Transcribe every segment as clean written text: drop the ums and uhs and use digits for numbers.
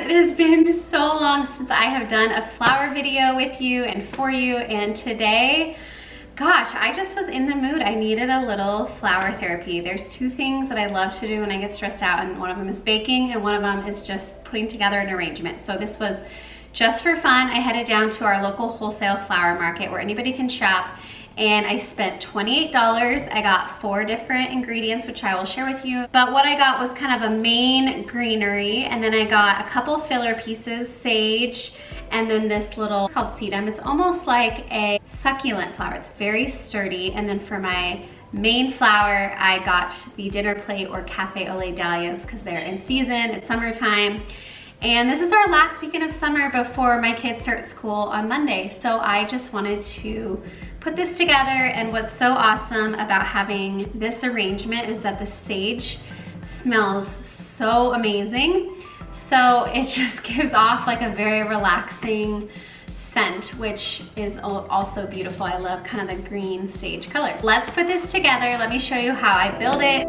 it has been so long since I have done a flower video with you and for you, and today, gosh, I just was in the mood. I needed a little flower therapy. There's two things that I love to do when I get stressed out, and one of them is baking and one of them is just putting together an arrangement. So this was just for fun. I headed down to our local wholesale flower market where anybody can shop, and I spent $28. I got 4 different ingredients, which I will share with you. But what I got was kind of a main greenery, and then I got a couple filler pieces, sage, and then this little, it's called Sedum. It's almost like a succulent flower. It's very sturdy. And then for my main flower, I got the dinner plate or cafe au lait dahlias because they're in season, it's summertime. And this is our last weekend of summer before my kids start school on Monday. So I just wanted to put this together, and what's so awesome about having this arrangement is that the sage smells so amazing. So it just gives off like a very relaxing scent, which is also beautiful. I love kind of the green sage color. Let's put this together. Let me show you how I build it.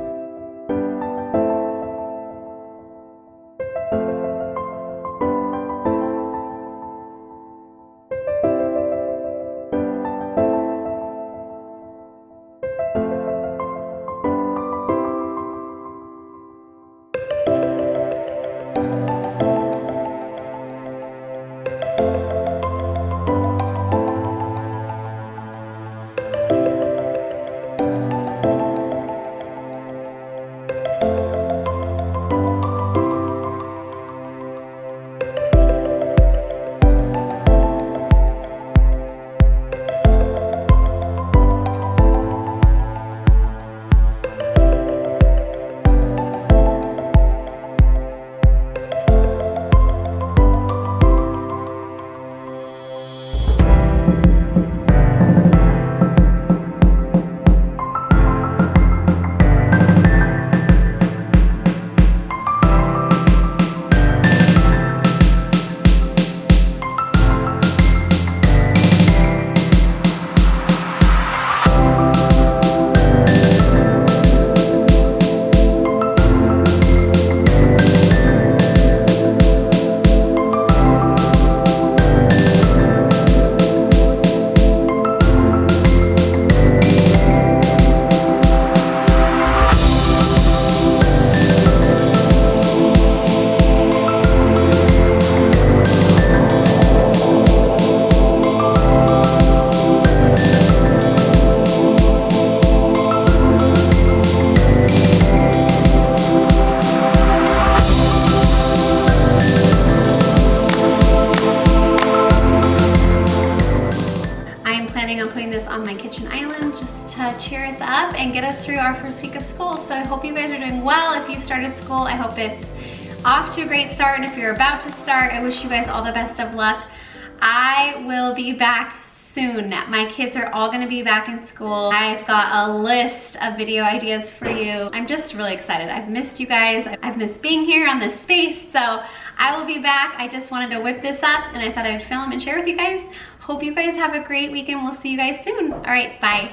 On putting this on my kitchen island just to cheer us up and get us through our first week of school. So I hope you guys are doing well. If you've started school, I hope it's off to a great start, and if you're about to start, I wish you guys all the best of luck. I will be back soon. My kids are all gonna be back in school. I've got a list of video ideas for you. I'm just really excited. I've missed you guys. I've missed being here on this space, so I will be back. I just wanted to whip this up, and I thought I'd film and share with you guys. Hope you guys have a great weekend. We'll see you guys soon. All right, bye.